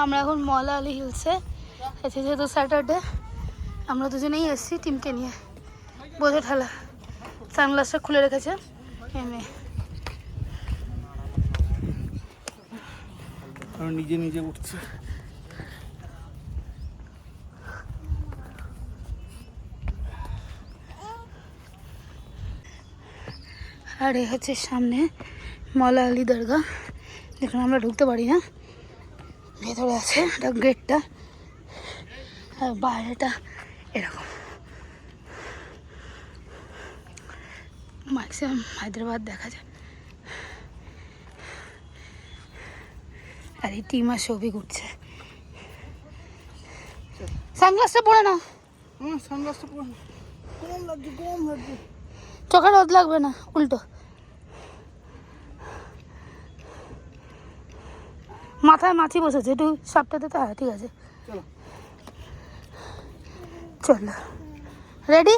আমরা এখন মলা আলি হিলসে এসে, যেহেতু স্যাটারডে আমরা দুজনেই এসেছি টিমকে নিয়ে। বোঝে ঠেলা, সানগ্লাসটা খুলে রেখেছে এমএ। নিজে নিজে উঠছি। আর এ হচ্ছে সামনে মলা আলি দরগা, যেখানে আমরা ঢুকতে পারি না, ভেতরে আছে এটা গেটটা, আর বাইরেটা এরকম। ম্যাক্সিমাম হায়দ্রাবাদ দেখা যায়। আর এই টিম আর ছবি ঘুরছে। সানগ্লাসটা পরে না, সানগ্লাসটা পরে কম লাগছে, কম লাগছে। চোখে রোদ লাগবে না, উল্টো মাথায় মাছি বসেছে, একটু সাপটাতে তো। হ্যাঁ ঠিক আছে, চলো রেডি।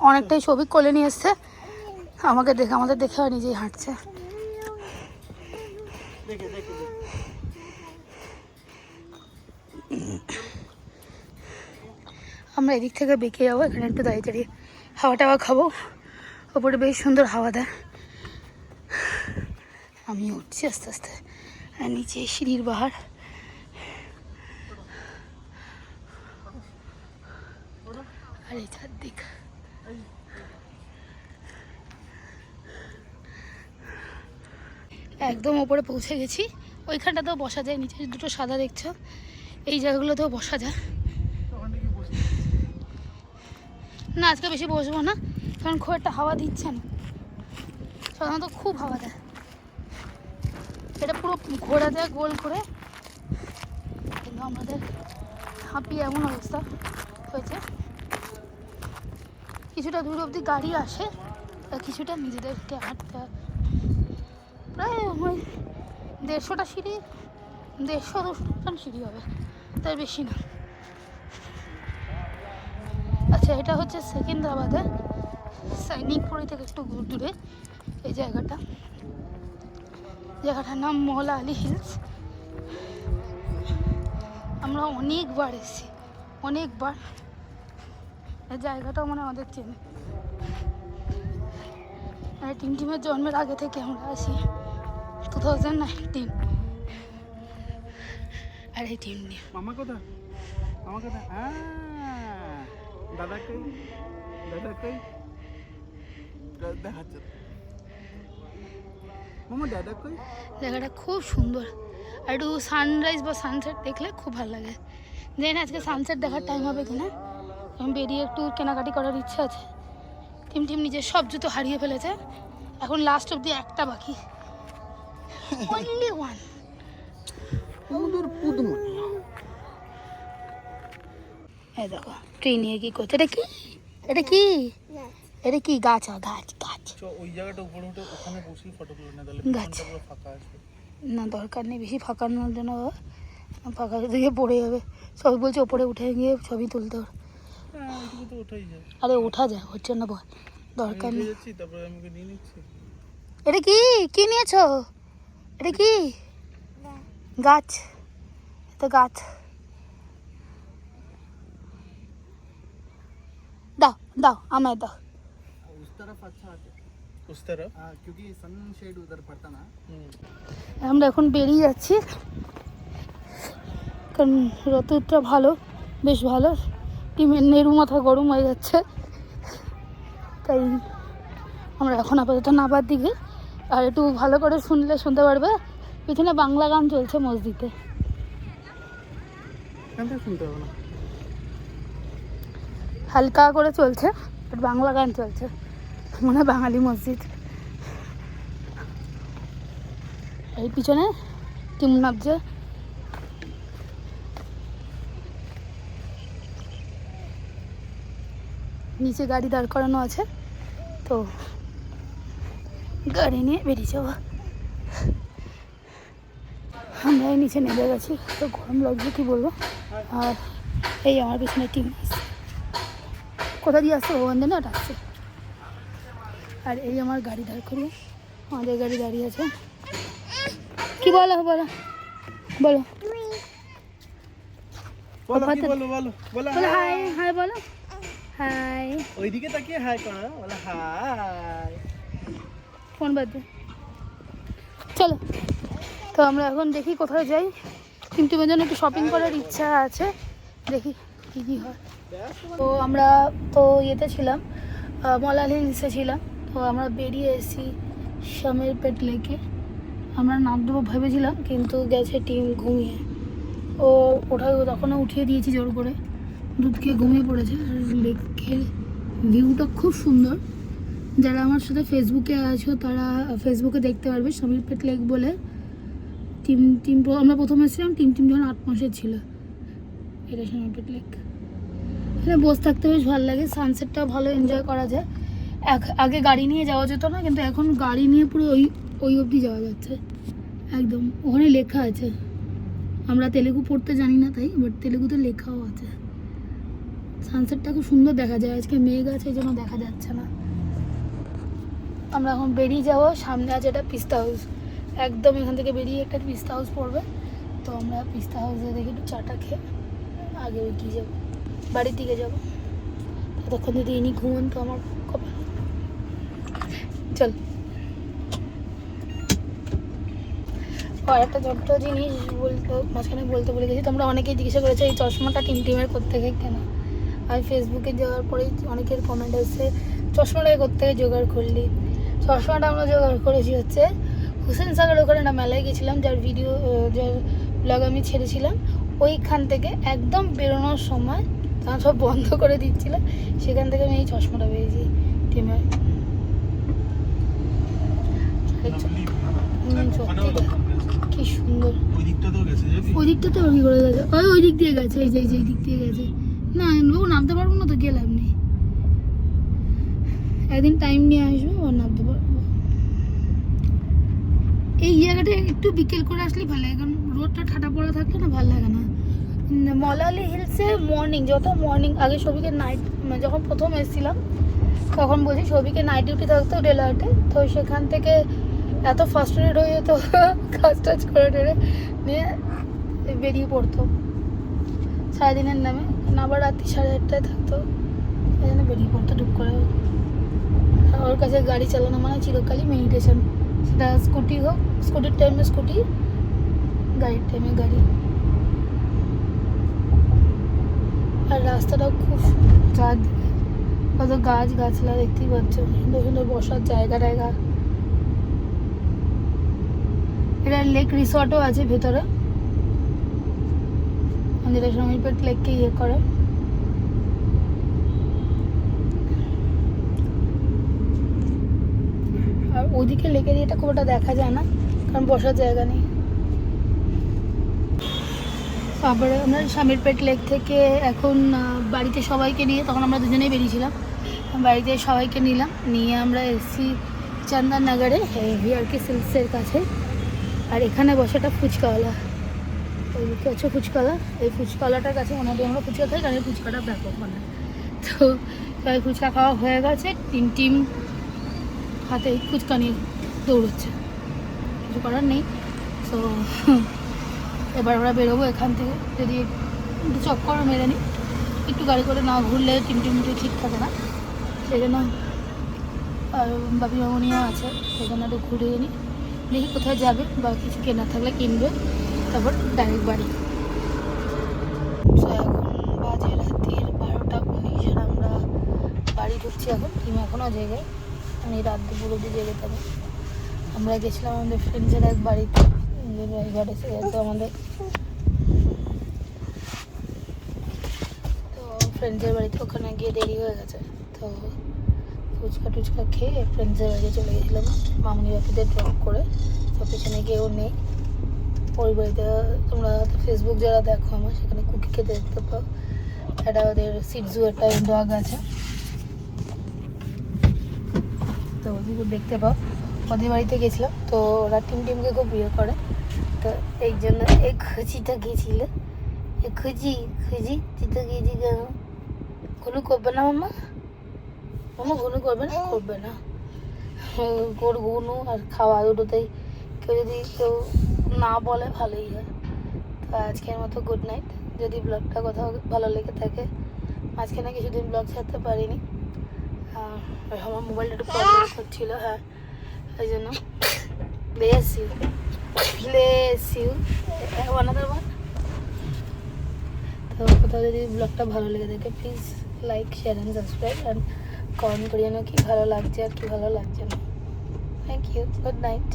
অনেকটাই ছবি কোলে নিয়ে এসছে, আমাকে দেখে, আমাদের দেখে আর নিজেই হাঁটছে। আমরা এদিক থেকে বেঁকে যাবো, এখানে একটু দাঁড়িয়ে দাঁড়িয়ে হাওয়া টাওয়া খাবো। ওপরে বেশ সুন্দর হাওয়া দেয়। আমি উঠছি আস্তে আস্তে, আর নিচে সিঁড়ির বাহার। আর এই চারদিক একদম ওপরে পৌঁছে গেছি। ওইখানটাতেও বসা যায়, নিচে দুটো সাদা দেখছো, এই জায়গাগুলোতেও বসা যায়। না আজকে বেশি বসবো না, কারণ খুব একটা হাওয়া দিচ্ছে না, সাধারণত খুব হাওয়া দেয়। এটা পুরো ঘোরা দেয় গোল করে, কিন্তু আমাদের হাঁপিয়ে এমন অবস্থা হয়েছে। কিছুটা দূর অবধি গাড়ি আসে, আর কিছুটা নিজেদেরকে হাঁটতে হয়। প্রায় ওই 150টা সিঁড়ি, 150-200 সিঁড়ি হবে, তার বেশি না। আচ্ছা, এটা হচ্ছে সেকেন্দ্রাবাদে, সৈনিকপুরি থেকে একটু দূরে এই জায়গাটার নাম মলা আলি হিলস। আমরা অনেকবার এসেছি, অনেকবার। এই জায়গাটাও মানে আমাদের চেনে। টিমের জন্মের আগে থেকে আমরা আসি, 2019। আর এই টিম নিয়ে মামা কোথায়, মামা কোথায়? দাদা কই, দাদা কই, দেখাচ্ছে মামা, দাদা কই। জায়গাটা খুব সুন্দর, আর একটু সানরাইজ বা সানসেট দেখলে খুব ভালো লাগে। জানি না আজকে সানসেট দেখার টাইম হবে কিনা। আমি বেরিয়ে একটু কেনাকাটি করার ইচ্ছা আছে। টিম নিজের সব জুতো হারিয়ে ফেলেছে, এখন লাস্ট অব্দি একটা বাকি, অনলি ওয়ান। এই দেখো ট্রেন নিয়ে কি করছে। এটা কি, এটা কি, এটা কি গাছ? গাছ গাছ। ওই জায়গাটা উপরে উঠে ওখানে বসি ফটো তুলে না, তাহলে গাছ পুরো ফাঁকা আছে। না দরকার নেই বেশি ফাঁকানোর জন্য, ফাঁকা দিকে পড়ে যাবে। সবাই বলছে ওপরে উঠে গিয়ে ছবি তুলতে হবে। আরে ওঠা যায়, হচ্ছে না বল, দরকার নেই। এটা কি, কি নিয়েছো? এটা কি গাছ? এটা গাছ। দাও দাও, আমায় দাও। আমরা এখন বেরিয়ে যাচ্ছি, কারণ রতুরটা ভালো, বেশ ভালো। টিমের নেরু মাথা গরম হয়ে যাচ্ছে, তাই আমরা এখন আপাতত নাবার দিকে। আর একটু ভালো করে শুনলে শুনতে পারবে, পিছনে বাংলা গান চলছে মসজিদে। হালকা করে চলছে, বাংলা গান চলছে, মনে বাঙালি মসজিদ। এই পিছনে টিম নামছে। নিচে গাড়ি দাঁড় করানো আছে, তো গাড়ি নিয়ে বেরিয়ে যাবো। আমরা নিচে নেমে গেছি, তো গরম লাগছে কি বলবো। আর এই আমার পিছনে টিম আসছে, কোথা দিয়ে আসছে ভগবান জানে, ওটা আসছে। আর এই আমার গাড়ি দাঁড় করিয়ে আমাদের গাড়ি দাঁড়িয়ে আছে। কি বলো বলো বলো বলো কি বলো বলো বলো বলো হাই হাই বলো হাই। ওইদিকে তাকিয়ে হাই করো, বলো হাই। ফোন বাদ দে। চলো তো আমরা এখন দেখি কোথায় যাই। টিমটিমের জন্য একটু শপিং করার ইচ্ছা আছে, দেখি কী কী হয়। তো আমরা তো ইয়েতে ছিলাম, মলাল হিলসে ছিলাম। তো আমরা বেরিয়ে এসেছি শামিরপেট লেকে। আমরা নাম দেবো ভেবেছিলাম, কিন্তু গেছে টিম ঘুমিয়ে। ও তখনও উঠিয়ে দিয়েছি জোর করে, দুধ খেয়ে ঘুমিয়ে পড়েছে। আর লেকের ভিউটা খুব সুন্দর। যারা আমার সাথে ফেসবুকে আছো তারা ফেসবুকে দেখতে পারবে, শামিরপেট লেক বলে। আমরা প্রথমে এসেছিলাম টিম যখন 8 মাসের ছিল। এটা শামিরপেট লেক। এখানে বসে থাকতে বেশ ভালো লাগে, সানসেটটাও ভালো এনজয় করা যায়। আগে গাড়ি নিয়ে যাওয়া যেত না, কিন্তু এখন গাড়ি নিয়ে পুরো ওই অবধি যাওয়া যাচ্ছে একদম। ওখানে লেখা আছে, আমরা তেলেগু পড়তে জানি না তাই, বাট তেলেগুতে লেখাও আছে। সানসেটটা খুব সুন্দর দেখা যায়। আজকে মেঘ আছে, এই জন্য দেখা যাচ্ছে না। আমরা এখন বেরিয়ে যাবো, সামনে আছে একটা পিস্তা হাউস। একদম এখান থেকে বেরিয়ে একটা পিস্তা হাউস পড়বে। তো আমরা পিস্তা হাউসে দেখে একটু চাটা খেয়ে আগে এগিয়ে যাবো, বাড়ির দিকে যাবো। ততক্ষণ যদি ইনি ঘুমান তো আমার কপাল। চল। আর একটা ছোট্ট জিনিস মাঝখানে বলতে ভুলে গেছি। তোমরা অনেকেই জিজ্ঞাসা করেছো এই চশমাটা টিমের কোত্থেকে কেনা। আমি ফেসবুকে যাওয়ার পরেই অনেকের কমেন্ট এসেছে চশমাটা কোত্থেকে জোগাড় করলি। চশমাটা আমরা জোগাড় করেছি হচ্ছে হুসেন সাগর, ওখানে একটা মেলায় গেছিলাম, যার ব্লগ আমি ছেড়েছিলাম। ওইখান থেকে একদম বেরোনোর সময় তারা সব বন্ধ করে দিচ্ছিল, সেখান থেকে আমি এই চশমাটা পেয়েছি টিমের। কি সুন্দর। ওই দিকটাতে কি করে গেছে, ওই দিক দিয়ে গেছে, এই দিক দিয়ে গেছে। না ও নামতে পারবো না তো, গেলাম নেই। একদিন টাইম নিয়ে আসবো আর নামতে পারবো। এই জায়গাটা একটু বিকেল করে আসলেই ভালো লাগে, কারণ রোদটা ঠাটা পড়া থাকলে না ভালো লাগে না। মলালি হিলসে মর্নিং আগে সবিকে নাইট, যখন প্রথম এসেছিলাম তখন বলছি সবিকে নাইট ডিউটি থাকতো ডেলার্টে। তো সেখান থেকে এত ফার্স্ট্রেটেড হয়ে যেত, কাজ টাজ করে টেরে নিয়ে বেরিয়ে পড়তো সারাদিনের নামে। আবার রাত্রি 8:30টায় থাকতো, এই জন্য বেরিয়ে পড়তো টুক করে। ওর কাছে গাড়ি চালানো মানে চিরকালই মেডিটেশন। সেটা স্কুটি হোক, স্কুটির টাইমে স্কুটি, গাড়ির টাইমে গাড়ি। আর রাস্তাটাও খুব চারদিকে কত গাছ গাছলা দেখতেই পাচ্ছ, সুন্দর সুন্দর বসার জায়গা টায়গা। এটা লেক রিসর্টও আছে ভেতরে, যেটা শামিরপেট লেককে ইয়ে করে। আর ওদিকে লেকের ইয়েটা খুব একটা দেখা যায় না, কারণ বসার জায়গা নেই। তারপরে আমরা শামিরপেট লেক থেকে এখন বাড়িতে সবাইকে নিয়ে, তখন আমরা দুজনেই বেরিয়েছিলাম, বাড়িতে সবাইকে নিয়ে আমরা এসেছি চন্দননগরে ভিআরকে সিল্কসের কাছে। আর এখানে বসে একটা ফুচকাওয়ালা, ওইদিকে হচ্ছে ফুচকাওয়ালা। এই ফুচকাওয়ালাটার কাছে ওনাদের আমরা ফুচকা খাই, কারণ ফুচকাটা ব্যাপক বানায়। তো তাই ফুচকা খাওয়া হয়ে গেছে, টিম হাতে ফুচকা নিয়ে দৌড়চ্ছে, কিছু করার নেই। তো এবার আমরা বেরোবো এখান থেকে, যদি একটু চক্কর মেরে নিই, একটু গাড়ি করে না ঘুরলে টিমটি ঠিক থাকে না। সেই জন্য আর বাপি মামনিও আছে, সেখানে একটু ঘুরিয়ে নিই, দেখি কোথায় যাবে বা কিছু কেনার থাকলে কিনবে, তারপর ডাইরেক্ট বাড়ি। তো এখন বাজে রাত্রির 12:19 আর আমরা বাড়ি ঢুকছি এখন। টিম এখনও জেগে, আমি রাত দুপুর অব্দি জেগে থাকি। আমরা গেছিলাম আমাদের ফ্রেন্ডসের এক বাড়িতে, ঘর এসে গেছে আমাদের। তো ফ্রেন্ডসের বাড়িতে ওখানে গিয়ে দেরি হয়ে গেছে, তো ফুচকা টুচকা খেয়ে ফ্রেন্ডসের বাড়িতে চলে গেছিলাম মামনি বাপিদের ড্রপ করে। তো পেছনে গিয়েও নেই ওই বাড়িতে। তোমরা ফেসবুক যারা দেখো আমার, সেখানে কুকি খেতে দেখতে পাও, একটা ওদের সিটজু একটা ডগ আছে, তো ওদের দেখতে পাও। ওদের বাড়িতে গেছিলাম, তো ওরা টিমকে খুব বিয়ে করে, তো এই জন্য এই খুঁজিটা গিয়েছিল। এই খুঁজি চিতা গিয়েছি কেন? ঘুনু করবে না মামা? মামা ঘুনু করবে না? করবে না। ওর গুনু আর খাওয়া দুটোতেই কেউ না বলে ভালোই হয়। তো আজকের মতো গুড নাইট। যদি ব্লগটা কোথাও ভালো লেগে থাকে, মাঝখানে কিছুদিন ব্লগ ছাড়তে পারিনি, আমার মোবাইলটা একটু প্রবলেম করছিল, হ্যাঁ ওই জন্য। Bless you another one। তো কোথাও যদি ব্লগটা ভালো লেগে থাকে please like share and subscribe and comment করিয়ে নাও কি ভালো লাগছে আর কি ভালো লাগছে না। Thank you, good night.